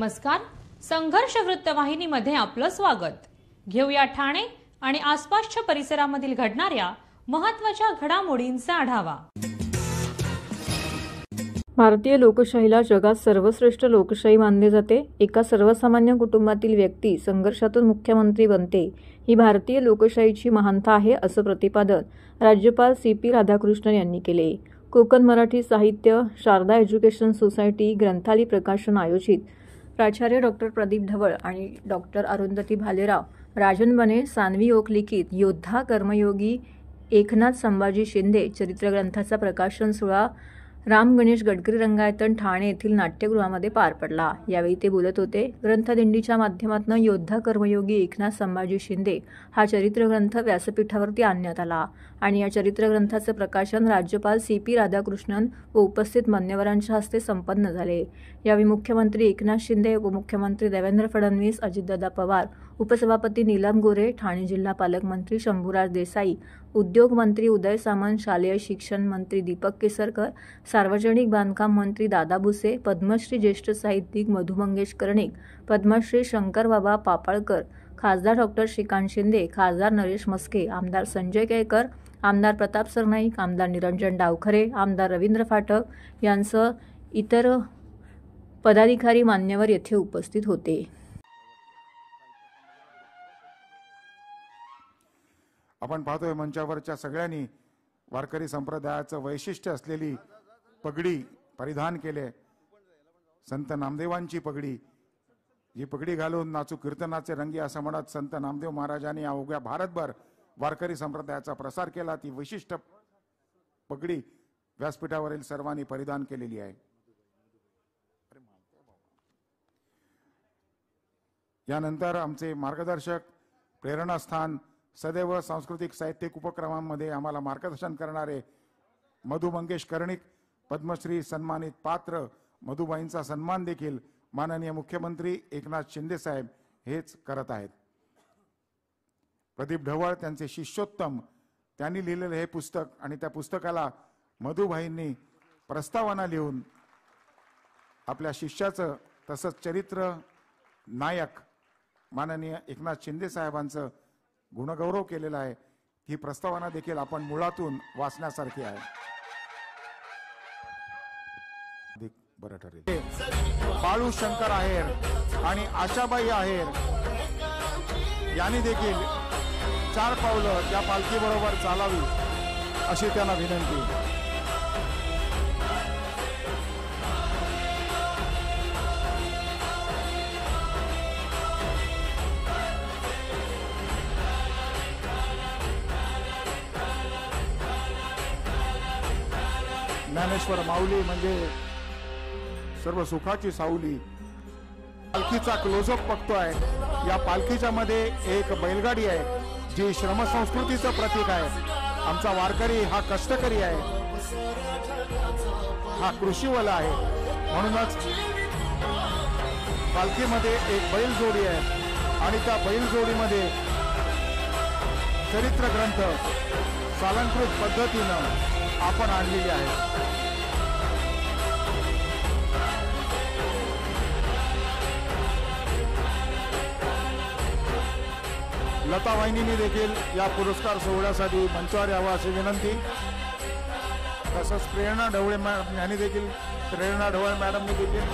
नमस्कार. संघर्ष वृत्तवाहिनीमध्ये आपलं स्वागत. घेऊया ठाणे आणि आसपासच्या परिसरामधील घडणाऱ्या महत्त्वाच्या घडामोडींचा आढावा. भारतीय लोकशाहीला जगात सर्वश्रेष्ठ लोकशाही मानले जाते. एका सर्वसामान्य कुटुंबातील व्यक्ती संघर्षातून मुख्यमंत्री बनते ही भारतीय लोकशाहीची महानता आहे, असं प्रतिपादन राज्यपाल CP राधाकृष्णन यांनी केले. कोकण मराठी साहित्य शारदा एज्युकेशन सोसायटी ग्रंथालय प्रकाशन आयोजित प्राचार्य डॉ. प्रदीप ढवळ आणि डॉ. अरुंधती भालेराव, राजन बने, सान्वी ओक लिखित योद्धा कर्मयोगी एकनाथ संभाजी शिंदे चरित्रग्रंथाचा प्रकाशन सोहळा राम गणेश गडकरी रंगायतन ठाणे येथील नाट्यगृहामध्ये पार पडला. यावेळी ते बोलत होते. ग्रंथदिंडीच्या माध्यमातून योद्धा कर्मयोगी एकनाथ संभाजी शिंदे हा चरित्रग्रंथ व्यासपीठावरती आणण्यात आला आणि या चरित्रग्रंथाचे प्रकाशन राज्यपाल CP राधाकृष्णन व उपस्थित मान्यवरांच्या हस्ते संपन्न झाले. यावेळी मुख्यमंत्री एकनाथ शिंदे, उपमुख्यमंत्री देवेंद्र फडणवीस, अजितदादा पवार, उपसभापती नीलम गोरे, ठाणे जिल्हा पालकमंत्री शंभूराज देसाई, उद्योग मंत्री उदय सामंत, शालेय शिक्षण मंत्री दीपक केसरकर, सार्वजनिक बांधकाम मंत्री दादा भुसे, पद्मश्री ज्येष्ठ साहित्यिक मधु मंगेश कर्णिक, पद्मश्री शंकरबाबा पापळकर, खासदार डॉ. श्रीकांत शिंदे, खासदार नरेश मस्के, आमदार संजय केळकर, आमदार प्रताप सरनाईक, आमदार निरंजन डावखरे, आमदार रवींद्र फाटक यांसह इतर पदाधिकारी मान्यवर येथे उपस्थित होते. आपण पाहतोय मंचावरच्या सगळ्यांनी वारकरी संप्रदायाचं वैशिष्ट्य असलेली पगडी परिधान केले. संत नामदेवांची पगडी, जी पगडी घालून नाचू कीर्तनाचे रंगी असं म्हणत संत नामदेव महाराजांनी अवघ्या भारतभर वारकरी संप्रदायाचा प्रसार केला. ती विशिष्ट पगडी व्यासपीठावरील सर्वांनी परिधान केलेली आहे. यानंतर आमचे मार्गदर्शक, प्रेरणास्थान, सदैव सांस्कृतिक साहित्यिक उपक्रमांमध्ये आम्हाला मार्गदर्शन करणारे मधु मंगेश कर्णिक, पद्मश्री सन्मानित पात्र मधुबाईंचा सन्मान देखील माननीय मुख्यमंत्री एकनाथ शिंदे साहेब हेच करत आहेत. प्रदीप ढवळ त्यांचे शिष्योत्तम, त्यांनी लिहिलेले हे पुस्तक आणि त्या पुस्तकाला मधुबाईंनी प्रस्तावना लिहून आपल्या शिष्याचं तसंच चरित्र नायक माननीय एकनाथ शिंदे साहेबांचं गुणगौरव केलेला आहे. ही प्रस्तावना देखील आपण मुळातून वाचण्यासारखी आहे. बरं ठरेल. बाळू शंकर आहेर आणि आशाबाई आहेर यांनी देखील 4 पावलं या पालखीबरोबर चालावी अशी त्यांना विनंती. ज्ञानेश्वर माऊली म्हणजे सर्व सुखाची सावली. पालखीचा क्लोजअप बघतोय. या पालखीच्या मध्ये एक बैलगाडी आहे जी श्रमसंस्कृतीचं प्रतीक आहे. आमचा वारकरी हा कष्टकरी आहे, हा कृषीवाला आहे. म्हणूनच पालखीमध्ये एक बैलजोडी आहे आणि त्या बैलजोडीमध्ये चरित्र ग्रंथ सालंकृत पद्धतीनं आपण आणलेली आहे. लता वाहिनीने देखील या पुरस्कार सोहळ्यासाठी मंचावर यावं अशी विनंती. तसंच प्रेरणा ढवळे यांनी देखील प्रेरणा ढवळे मॅडमने देखील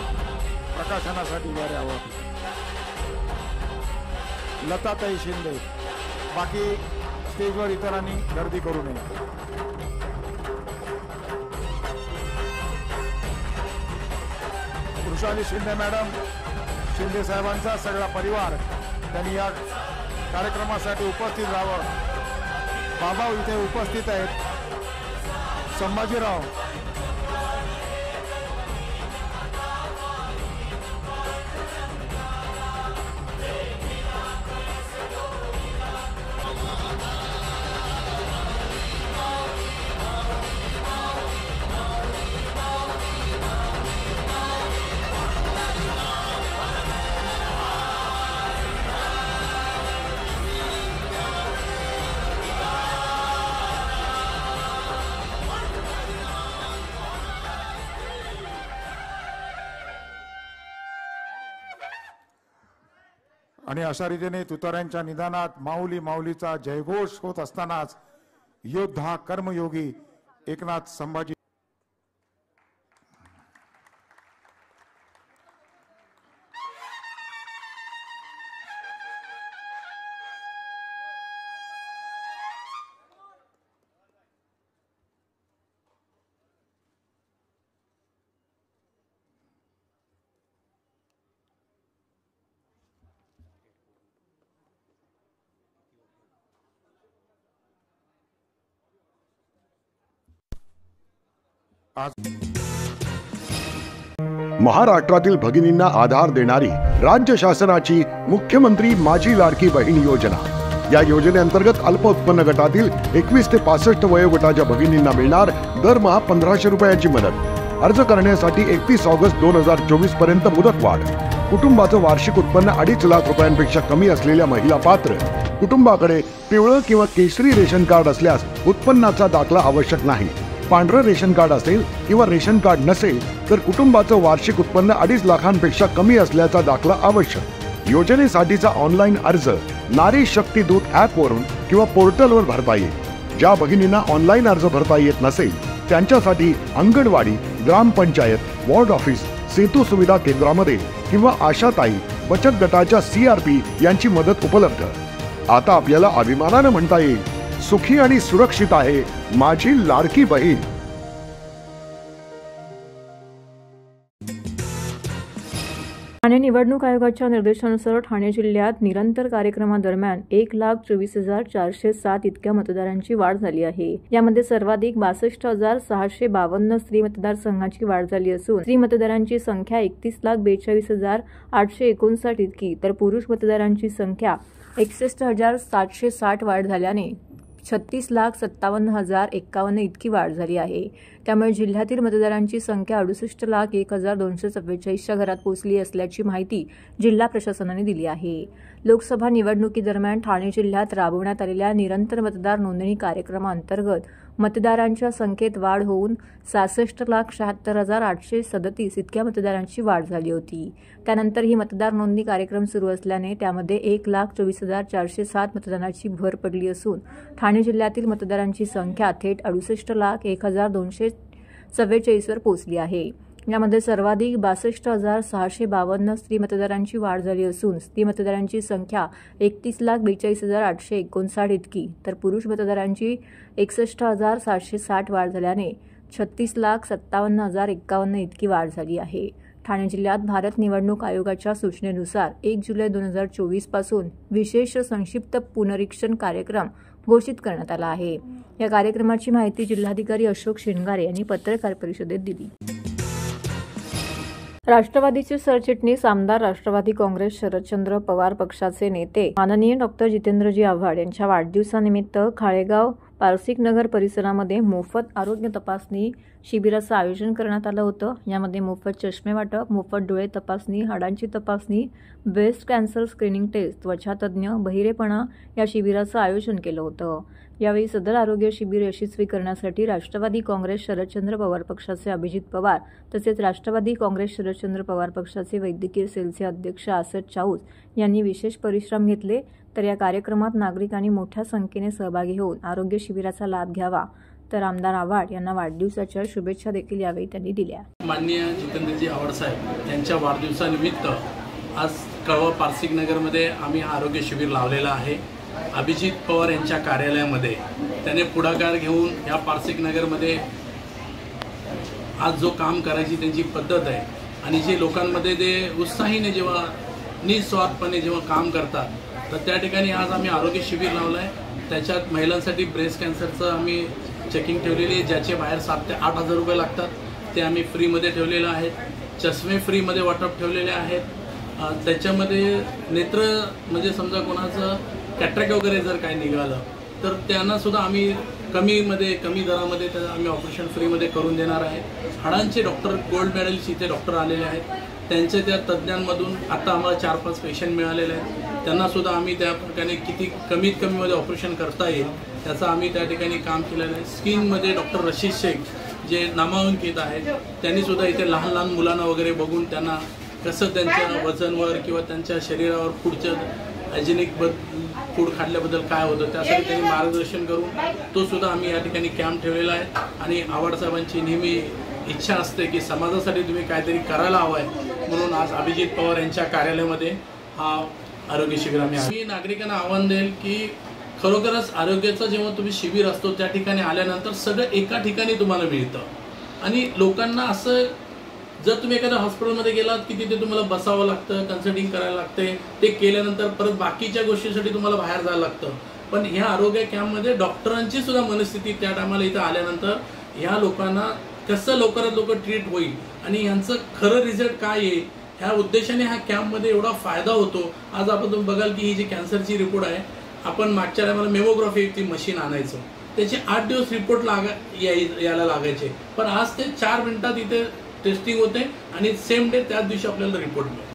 प्रकाशनासाठी वर यावं. लताताई शिंदे, बाकी स्टेजवर इतरांनी गर्दी करू नये. वृषाली शिंदे मॅडम, शिंदे साहेबांचा सगळा परिवार त्यांनी या कार्यक्रमासाठी उपस्थित राहावं. बाबा इथे उपस्थित आहेत. संभाजीराव, आणि अशा रीतीने तुताऱ्यांच्या निदानात माऊली माऊलीचा जयघोष होत असतानाच योद्धा कर्मयोगी एकनाथ संभाजी महाराष्ट्रातील भगिनींना आधार देणारी राज्य शासनाची मुख्यमंत्री माझी लाडकी बहीण योजना। या योजनेअंतर्गत अल्प उत्पन्न गटातील 21 ते 65 वयोगटाच्या भगिनींना मिळणार दरमहा 1500 रुपयाची मदत। अर्ज करण्यासाठी 31 ऑगस्ट 2024 पर्यंत मुदतवाढ। कुटुंबाचं वार्षिक उत्पन्न 2.5 लाख रुपयांपेक्षा कमी असलेल्या महिला पात्र। कुटुंबाकडे पिवळं किंवा केशरी रेशन कार्ड असल्यास उत्पन्नाचा दाखला आवश्यक नाही। पांढरं रेशन कार्ड असेल किंवा रेशन कार्ड नसेल तर कुटुंबाचं वार्षिक उत्पन्न 2.5 लाखांपेक्षा कमी असल्याचा दाखला आवश्यक। योजनेसाठीचा ऑनलाईन अर्ज नारी शक्ती दूत ॲप वरून किंवा पोर्टलवर भरता येईल। ज्या भगिनींना ऑनलाईन अर्ज भरता येत नसेल त्यांच्यासाठी अंगणवाडी, ग्रामपंचायत, वॉर्ड ऑफिस, सेतू सुविधा केंद्रामध्ये किंवा आशाताई बचत गटाच्या CRP यांची मदत उपलब्ध। आता आपल्याला अभिमानाने म्हणता येईल, सुखी आणि सुरक्षित आहे माझी लाडकी बहीण। ठाणे निवडणूक आयोगाच्या निर्देशानुसार ठाणे जिल्ह्यात निरंतर कार्यक्रमादरम्यान 1,24,407 इतक्या मतदारांची वाढ झाली आहे। यामध्ये सर्वाधिक 62,652 स्त्री मतदारसंघाची वाढ झाली असून स्त्री मतदारांची संख्या 31,42,859 इतकी तर पुरुष मतदारांची संख्या 61,760 वाढ झाल्याने 36,57,051 इतकी वाढ झाली आहे। त्यामुळे जिल्ह्यातील मतदारांची संख्या 68,01,244च्या घरात पोहोचली असल्याची माहिती जिल्हा प्रशासनाने दिली आहे। लोकसभा निवडणुकीदरम्यान ठाणे जिल्ह्यात राबवण्यात आलेल्या निरंतर मतदार नोंदणी कार्यक्रमाअंतर्गत मतदारांच्या संख्येत वाढ होऊन 66,76,837 इतक्या मतदारांची वाढ झाली होती। त्यानंतर ही मतदार नोंदणी कार्यक्रम सुरू असल्याने त्यामध्ये 1,24,407 मतदानाची भर पडली असून ठाणे जिल्ह्यातील मतदारांची संख्या थेट 68,01,244 वर पोहोचली आहे। यामध्ये सर्वाधिक 62,652 स्त्री मतदारांची वाढ झाली असून स्त्री मतदारांची संख्या 31,42,859 इतकी तर पुरुष मतदारांची 61,760 वाढ झाल्याने 36,57,051 इतकी वाढ झाली आहे। ठाणे जिल्ह्यात भारत निवडणूक आयोगाच्या सूचनेनुसार 1 जुलै 2024 पासून विशेष संक्षिप्त पुनरीक्षण कार्यक्रम घोषित करण्यात आला आहे। या कार्यक्रमाची माहिती जिल्हाधिकारी अशोक शेंगारे यांनी पत्रकार परिषदेत दिली। राष्ट्रवादीचे सरचिटणीस आमदार राष्ट्रवादी काँग्रेस शरदचंद्र पवार पक्षाचे नेते माननीय डॉ. जितेंद्रजी आव्हाड यांच्या वाढदिवसानिमित्त खाळेगाव पारसिक नगर परिसरामध्ये मोफत आरोग्य तपासणी शिबिराचं आयोजन करण्यात आलं होतं। यामध्ये मोफत चष्मे वाटप, मोफत डोळे तपासणी, हाडांची तपासणी, ब्रेस्ट कॅन्सर स्क्रीनिंग टेस्ट, त्वचा तज्ज्ञ, बहिरेपणा या शिबिराचं आयोजन केलं होतं। यावेळी सदर आरोग्य शिबिर यशस्वी करण्यासाठी राष्ट्रवादी काँग्रेस शरदचंद्र पवार पक्षाचे अभिजित पवार तसेच राष्ट्रवादी काँग्रेस शरदचंद्र पवार पक्षाचे वैद्यकीय सेलचे अध्यक्ष आसद चाऊस यांनी विशेष परिश्रम घेतले। तर या कार्यक्रमात नागरिकांनी मोठ्या संख्येने सहभागी होऊन आरोग्य शिबिराचा लाभ घ्यावा। तर आमदार आव्हाड यांना वाढदिवसाच्या शुभेच्छा देखील यावेळी त्यांनी दिल्या। माननीय जितेंद्रजी आव्हाड साहेब यांच्या वाढदिवसानिमित्त आज कळवा पारसिक नगरमध्ये आम्ही आरोग्य शिबिर लावलेलं आहे। अभिजित पवार यांच्या कार्यालयामध्ये त्याने पुढाकार घेऊन या पारसिक नगरमध्ये आज जो काम करायची त्यांची पद्धत आहे आणि जे लोकांमध्ये ते उत्साहीने जेव्हा निस्वार्थपणे जेव्हा काम करतात तर त्या ठिकाणी आज आम्ही आरोग्य शिबिर लावलं आहे। त्याच्यात महिलांसाठी ब्रेस्ट कॅन्सरचं आम्ही चेकिंग ठेवलेली आहे, ज्याचे बाहेर 7,000 ते 8,000 रुपये लागतात ते आम्ही फ्रीमध्ये ठेवलेलं आहे। चष्मे फ्रीमध्ये वाटप ठेवलेले आहेत। त्याच्यामध्ये नेत्र म्हणजे समजा कोणाचं कॅटरॅक्ट वगैरे जर काही निघालं तर त्यांना सुद्धा आम्ही कमी दरामध्ये त्याचं आम्ही ऑपरेशन फ्रीमध्ये करून देणार आहे। हाडांचे डॉक्टर गोल्ड मेडल्स इथे डॉक्टर आलेले आहेत, त्यांचे त्या तज्ज्ञांमधून आता आम्हाला 4-5 पेशंट मिळालेले आहेत। त्यांना सुद्धा आम्ही त्या प्रकारे किती कमीत कमीमध्ये ऑपरेशन करता येईल त्याचं आम्ही त्या ठिकाणी काम केलेलं आहे। स्किनमध्ये डॉक्टर रशीद शेख जे नामांकित आहेत त्यांनी सुद्धा इथे लहान मुलांना वगैरे बघून त्यांना कसं त्यांच्या वजनवर किंवा त्यांच्या शरीरावर पुढच्या हायजेनिक फूड खाल्ल्याबद्दल काय होतं त्यासाठी त्यांनी मार्गदर्शन करून तो सुद्धा आम्ही या ठिकाणी कॅम्प ठेवलेला आहे. आणि आव्हाड साहेबांची नेहमी इच्छा असते की समाजासाठी तुम्ही काहीतरी करायला हवं आहे, म्हणून आज अभिजित पवार यांच्या कार्यालयामध्ये हा आरोग्य शिबिर आम्ही नागरिकांना आव्हान देईल की खरोखरच आरोग्याचं जेव्हा तुम्ही शिबिर असतो त्या ठिकाणी आल्यानंतर सगळं एका ठिकाणी तुम्हाला मिळतं. आणि लोकांना असं, जर तुम्ही एखाद्या हॉस्पिटलमध्ये गेलात की तिथे तुम्हाला बसावं लागतं, कन्सल्टिंग करायला लागते, ते केल्यानंतर परत बाकीच्या गोष्टींसाठी तुम्हाला बाहेर जायला लागतं. पण ह्या आरोग्य कॅम्पमध्ये डॉक्टरांची सुद्धा मनस्थिती त्या टायमाला इथं आल्यानंतर ह्या लोकांना कसं लवकरात लवकर ट्रीट होईल आणि यांचं खरं रिझल्ट काय आहे ह्या उद्देशाने ह्या कॅम्पमध्ये एवढा फायदा होतो. आज आपण तुम्ही बघाल की ही जी कॅन्सरची रिपोर्ट आहे, आपण मागच्या टायमाला मेमोग्राफी मशीन आणायचो, त्याचे 8 दिवस रिपोर्ट यायला लागायचे, पण आज ते 4 मिनिटात इथे टेस्टिंग होते आणि सेम डे त्याच दिवशी आपल्याला रिपोर्ट मिळतो.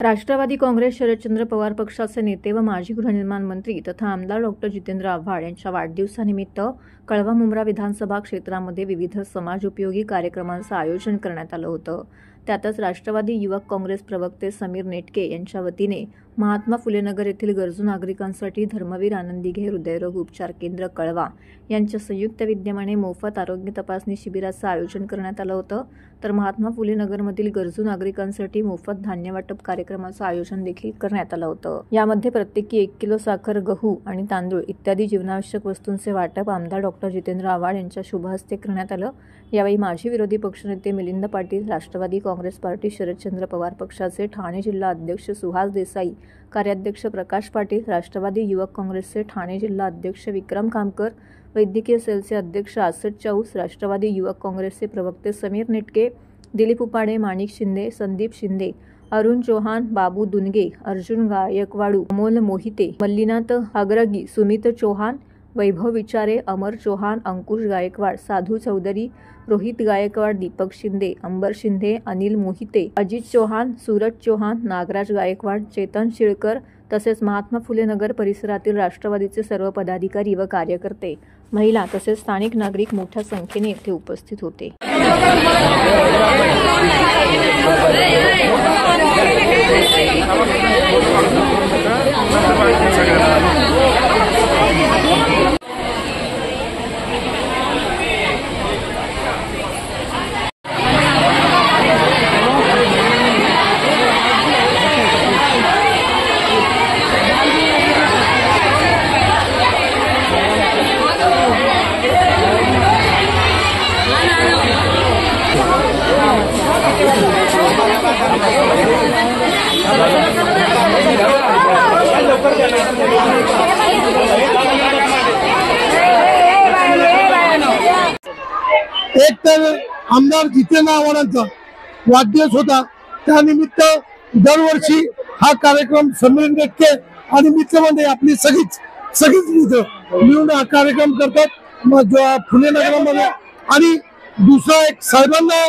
राष्ट्रवादी काँग्रेस शरदचंद्र पवार पक्षाचे नेते व माजी गृहनिर्माण मंत्री तथा आमदार डॉक्टर जितेंद्र आव्हाड यांच्या वाढदिवसानिमित्त कळवा मुंब्रा विधानसभा क्षेत्रामध्ये विविध समाजोपयोगी कार्यक्रमांचं आयोजन करण्यात आलं होतं. त्यातच राष्ट्रवादी युवक काँग्रेस प्रवक्ते समीर नेटके यांच्या वतीने महात्मा फुले नगर येथील गरजू नागरिकांसाठी धर्मवीर आनंदीघे हृदयरोग उपचार केंद्र कळवा यांच्या संयुक्त विद्यमाने मोफत आरोग्य तपासणी शिबिराचं आयोजन करण्यात आलं होतं. तर महात्मा फुले नगरमधील गरजू नागरिकांसाठी मोफत धान्य वाटप कार्यक्रमाचं आयोजन देखील करण्यात आलं होतं. यामध्ये प्रत्येकी 1 किलो साखर, गहू आणि तांदूळ इत्यादी जीवनावश्यक वस्तूंचे वाटप आमदार डॉक्टर जितेंद्र आव्हाड यांच्या शुभ हस्ते करण्यात आलं. यावेळी माजी विरोधी पक्षनेते मिलिंद पाटील, राष्ट्रवादी काँग्रेस पार्टी शरदचंद्र पवार पक्षाचे ठाणे जिल्हा अध्यक्ष सुहास देसाई, कार्याध्यक्ष प्रकाश पाटील, राष्ट्रवादी युवक काँग्रेसचे ठाणे जिल्हा अध्यक्ष विक्रम कामकर, वैद्यकीय सेलचे अध्यक्ष आसट चाऊस, राष्ट्रवादी युवक काँग्रेसचे प्रवक्ते समीर नेटके, दिलीप उपाडे, माणिक शिंदे, संदीप शिंदे, अरुण चौहान, बाबू दुनगे, अर्जुन गायकवाडू, अमोल मोहिते, मल्लीनाथ हागरगी, सुमित चौहान, वैभव विचारे, अमर चौहान, अंकुश गायकवाड, साधू चौधरी, रोहित गायकवाड, दीपक शिंदे, अंबर शिंदे, अनिल मोहिते, अजित चौहान, सूरज चौहान, नागराज गायकवाड, चेतन शिळकर तसेच महात्मा फुले नगर परिसरातील राष्ट्रवादीचे सर्व पदाधिकारी व कार्यकर्ते, महिला तसेच स्थानिक नागरिक मोठ्या संख्येने येथे उपस्थित होते. एक तर आमदार जितेंद्र आव्हाडांचा वाढदिवस होता, त्यानिमित्त दरवर्षी हा कार्यक्रम समीर नेटके आणि मित्रमंडळी आपली सगळीच मित्र मिळून हा कार्यक्रम करतात फुले नगरामध्ये. आणि दुसरा एक साहेबांना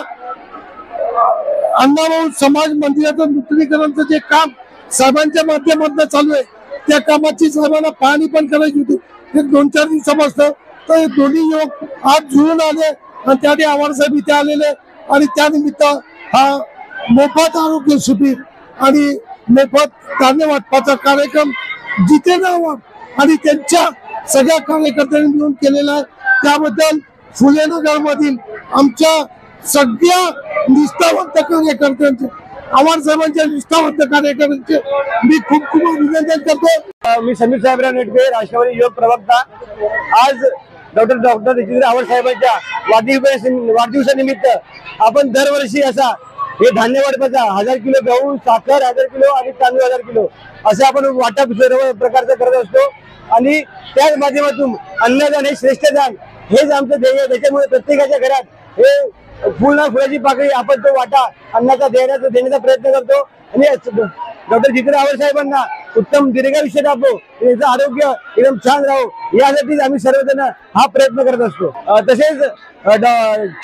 अण्णाभाऊ समाज मंदिराचं नूतनीकरणाचं जे काम साहेबांच्या माध्यमातून चालू आहे, त्या कामाची साहेबांना पाहणी पण करायची होती. एक 2-4 दिवसापासून तर दोन्ही युवक आज जुळून आले आणि त्यासाठी आव्हाड साहेब इथे आलेले आणि त्यानिमित्त हा मोफत आरोग्य शिबिर आणि मोफत धान्य वाटपाचा कार्यक्रम जितेंद्र आव्हाड आणि त्यांच्या सगळ्या कार्यकर्त्यांनी मिळून केलेला आहे. त्याबद्दल फुले नगर मधील आमच्या सगळ्या निष्ठावंत कार्यकर्त्यांचे, आव्हाड साहेबांच्या निष्ठावंत कार्यकर्त्यांचे मी खूप अभिनंदन करतो. मी समीर साहेबराव नेटके, राष्ट्रवादी युवक प्रवक्ता. आज डॉक्टर जितेंद्र आव्हाड साहेबांच्या वाढदिवसानिमित्त आपण दरवर्षी असा हे धान्य वाटपाचा 1000 किलो गहू, साखर 1000 किलो आणि तांदूळ 1000 किलो असं आपण वाटप सर्व प्रकारचं करत असतो. आणि त्याच माध्यमातून अन्नदान हे श्रेष्ठदान हेच आमचं ध्येय. त्याच्यामुळे प्रत्येकाच्या घरात हे फुलाची पाकळी आपण तो वाटा अन्नाचा देण्याचा प्रयत्न करतो. आणि डॉक्टर जितेंद्र आव्हाड साहेबांना उत्तम दीर्घायुष्य लाभो, त्यांचं आरोग्य एकदम छान राहो यासाठीच आम्ही सर्वजण हा प्रयत्न करत असतो. तसेच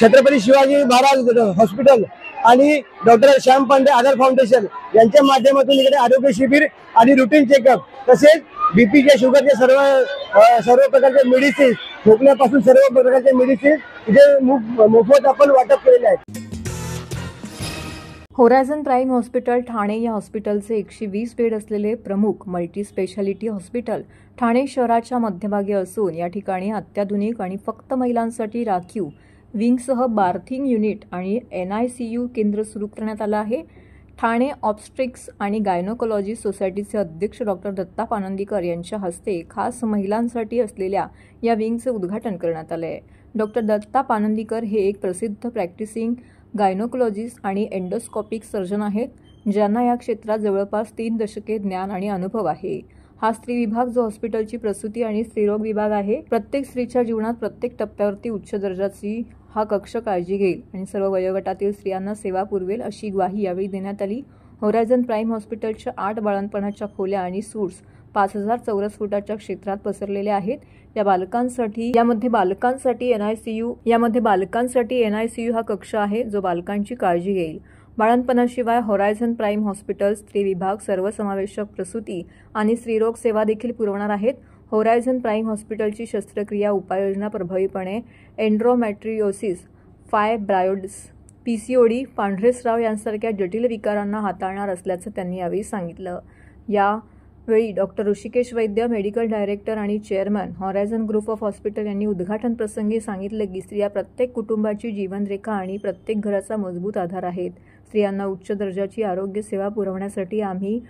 छत्रपती शिवाजी महाराज हॉस्पिटल आणि डॉक्टर श्याम पांडे आधार फाउंडेशन यांच्या माध्यमातून इकडे आरोग्य शिबिर आणि रुटीन चेकअप तसेच बीपीचे, शुगरचे सर्व प्रकारचे मेडिसिन, खोकल्यापासून सर्व प्रकारचे मेडिसिन इथे मोफत आपण वाटप केलेले आहेत. होरायझन प्राईम हॉस्पिटल ठाणे या हॉस्पिटलचे 120 बेड असलेले प्रमुख मल्टी स्पेशालिटी हॉस्पिटल ठाणे शहराच्या मध्यभागी असून या ठिकाणी अत्याधुनिक आणि फक्त महिलांसाठी राखीव विंगसह बार्थिंग युनिट आणि NICU केंद्र सुरू करण्यात आलं आहे. ठाणे ऑब्स्ट्रिक्स आणि गायनोकॉलॉजी सोसायटीचे अध्यक्ष डॉक्टर दत्ता पानंदीकर यांच्या हस्ते खास महिलांसाठी असलेल्या या विंगचे उद्घाटन करण्यात आले आहे. डॉक्टर दत्ता पानंदीकर हे एक प्रसिद्ध प्रॅक्टिसिंग गायनोकॉलॉजिस्ट आणि एंडोस्कोपिक सर्जन आहेत, ज्यांना या क्षेत्रात जवळपास 3 दशके ज्ञान आणि अनुभव आहे. हा स्त्री विभाग जो हॉस्पिटलची प्रसूती आणि स्त्रीरोग विभाग आहे. प्रत्येक स्त्रीच्या जीवनात प्रत्येक टप्प्यावरती उच्च दर्जाची हा कक्ष काळजी घेईल आणि सर्व वयोगटातील स्त्रियांना सेवा पुरवेल अशी ग्वाही यावेळी देण्यात आली. होरायझन प्राईम हॉस्पिटलच्या 8 बाळंतपणाच्या खोल्या आणि सूट्स 5000 चौरस फुटाच्या क्षेत्रात पसरलेल्या आहेत. यामध्ये बालकांसाठी NICU हा कक्ष आहे जो बालकांची काळजी घेईल. बाळंतपणाशिवाय होरायझन प्राईम हॉस्पिटल स्त्री विभाग सर्वसमावेशक प्रसूती आणि स्त्रीरोग सेवा देखील पुरवणार आहेत. होरायझन प्राईम हॉस्पिटलची शस्त्रक्रिया उपाययोजना प्रभावीपणे एंड्रोमॅट्रियोसिस, फायब्रॉइड्स, PCOD, पांढरे स्राव यांसारख्या जटिल विकारांना हाताळणार असल्याचं त्यांनी यावेळी सांगितलं. यावेळी डॉक्टर ऋषिकेश वैद्य, मेडिकल डायरेक्टर आणि chairman horizon group of hospital यांनी उद्घाटन प्रसंगी सांगितलं की स्त्रिया प्रत्येक कुटुंबाची जीवनरेखा आणि प्रत्येक घराचा मजबूत आधार आहेत. स्त्रियांना उच्च दर्जाची आरोग्य सेवा पुरवण्यासाठी आम्ही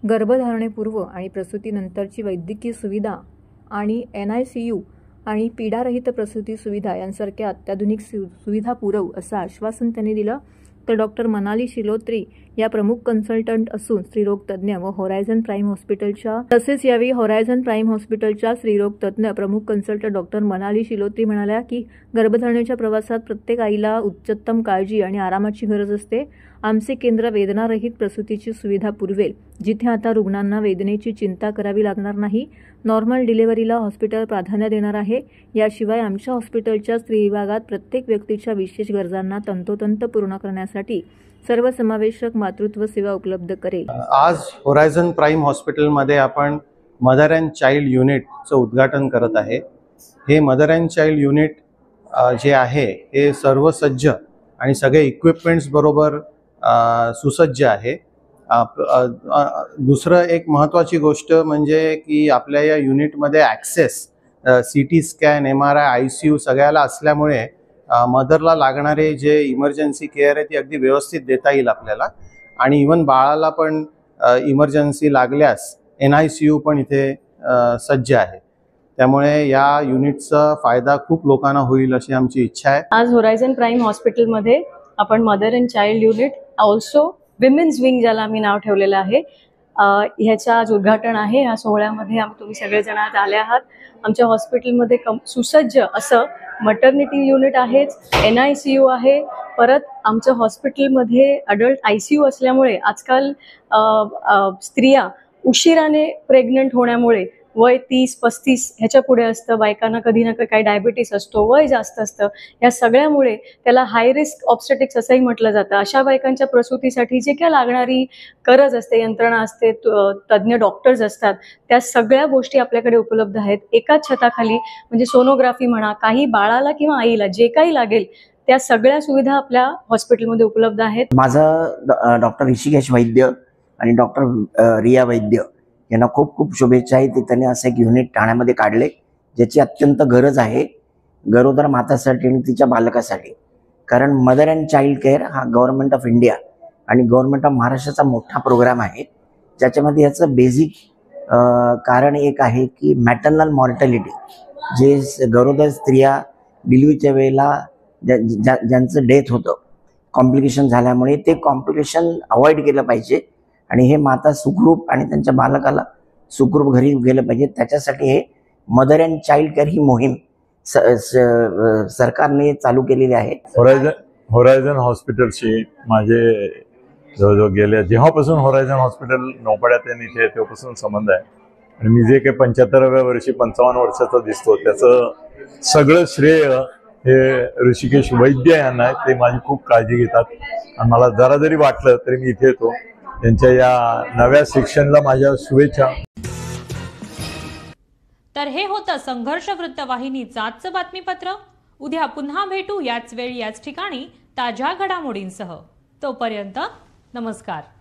गर्भधारणेपूर्व आणि प्रसूतीनंतरची वैद्यकीय सुविधा आणि NICU आणि पीडारहित प्रसूती सुविधा यांसारख्या अत्याधुनिक सुविधा पुरवू असं आश्वासन त्यांनी दिलं. तर डॉक्टर मनाली शिलोत्री या प्रमुख कन्सल्टंट असून स्त्रीरोग तज्ज्ञ व होरायझन प्राईम हॉस्पिटलच्या तसेच यावेळी होरायझन प्राईम हॉस्पिटलच्या स्त्रीरोग तज्ज्ञ प्रमुख कन्सल्टंट डॉक्टर मनाली शिलोत्री म्हणाल्या की गर्भधारणेच्या प्रवासात प्रत्येक आईला उच्चतम काळजी आणि आरामाची गरज असते. आमचे केंद्र वेदनारहित प्रसूतीची सुविधा पुरवेल, जिथे आता रुग्णांना वेदनेची चिंता करावी लागणार नाही. नॉर्मल डिलिव्हरीला हॉस्पिटल प्राधान्य देणार आहे. याशिवाय आमच्या हॉस्पिटलच्या स्त्री विभागात प्रत्येक व्यक्तीच्या विशेष गरजांना तंतोतंत पूर्ण करण्यासाठी सर्वसमावेशक मातृत्व सेवा उपलब्ध करेल. आज होरायझन प्राईम हॉस्पिटलमध्ये आपण मदर अँड चाइल्ड युनिटचं उद्घाटन करत आहे. हे मदर अँड चाइल्ड युनिट जे आहे हे सर्वसज्ज आणि सगळे इक्विपमेंट्स बरोबर सुसज्ज आहे. दुसरं एक महत्त्वाची गोष्ट म्हणजे की आपल्या या युनिटमध्ये access CT scan, MRI, ICU सगळ्याला असल्यामुळे मदरला लागणारे जे इमर्जन्सी केअर आहे ती अगदी व्यवस्थित देता येईल आपल्याला. आणि इवन बाळाला पण इमर्जन्सी लागल्यास NICU पण इथे सज्ज आहे. त्यामुळे या युनिटचा फायदा खूप लोकांना होईल अशी आमची इच्छा आहे. आज होरायझन प्राईम हॉस्पिटलमध्ये आपण mother and child unit, also women's wing ज्याला आम्ही नाव ठेवलेलं आहे, ह्याचं आज उद्घाटन आहे. या सोहळ्यामध्ये तुम्ही सगळेजण आज आले आहात. आमच्या हॉस्पिटलमध्ये सुसज्ज असं मटर्निटी युनिट आहेच, NICU आहे. परत आमच्या हॉस्पिटलमध्ये अडल्ट ICU असल्यामुळे आजकाल स्त्रिया उशिराने प्रेग्नंट होण्यामुळे वय 30-35 ह्याच्या पुढे असतं, बायकांना कधी ना काही डायबिटीस असतो, वय जास्त असतं, या सगळ्यामुळे त्याला हाय रिस्क ऑब्स्टेटिक्स असंही म्हटलं जातं. अशा बायकांच्या प्रसूतीसाठी जे काय लागणारी गरज असते, यंत्रणा असते, तज्ज्ञ डॉक्टर्स असतात, त्या सगळ्या गोष्टी आपल्याकडे उपलब्ध आहेत एकाच छताखाली. म्हणजे सोनोग्राफी म्हणा, काही बाळाला किंवा आईला जे काही लागेल त्या सगळ्या सुविधा आपल्या हॉस्पिटलमध्ये उपलब्ध आहेत. माझं डॉक्टर ऋषिकेश वैद्य आणि डॉक्टर रिया वैद्य यांना खूप खूप शुभेच्छा आहेत. त्यांनी असं एक युनिट ठाण्यामध्ये काढले ज्याची अत्यंत गरज आहे गरोदर मातासाठी आणि तिच्या बालकासाठी. कारण मदर अँड चाइल्ड केअर हा गव्हर्नमेंट ऑफ इंडिया आणि गव्हर्नमेंट ऑफ महाराष्ट्राचा मोठा प्रोग्राम आहे, ज्याच्यामध्ये याचं बेसिक कारण एक आहे की मॅटर्नल मॉर्टॅलिटी, जे गरोदर स्त्रिया डिलिव्हरीच्या वेळेला ज्यांचं डेथ होतं कॉम्प्लिकेशन झाल्यामुळे, ते कॉम्प्लिकेशन अवॉइड केलं पाहिजे आणि हे माता सुखरूप आणि त्यांच्या बालकाला सुखरूप घरी गेलं पाहिजे. त्याच्यासाठी हे मदर अँड चाइल्ड केअर ही मोहीम सरकारने चालू केलेली आहे. होरायझन हॉस्पिटलशी माझे जवळजवळ गेल्या जेव्हापासून होरायझन हॉस्पिटल नौपाड्यात इथे तेव्हापासून संबंध आहे. आणि मी जे काही 75व्या वर्षी 55 वर्षाचा दिसतो त्याचं सगळं श्रेय हे ऋषिकेश वैद्य यांना आहे. ते माझी खूप काळजी घेतात आणि मला जरा जरी वाटलं तरी मी इथे येतो. त्यांच्या या नव्या सेक्शनला माझ्या शुभेच्छा. तर हे होतं संघर्ष वृत्तवाहिनीचं आजचं बातमीपत्र. उद्या पुन्हा भेटू याच वेळी याच ठिकाणी ताज्या घडामोडींसह. तोपर्यंत नमस्कार.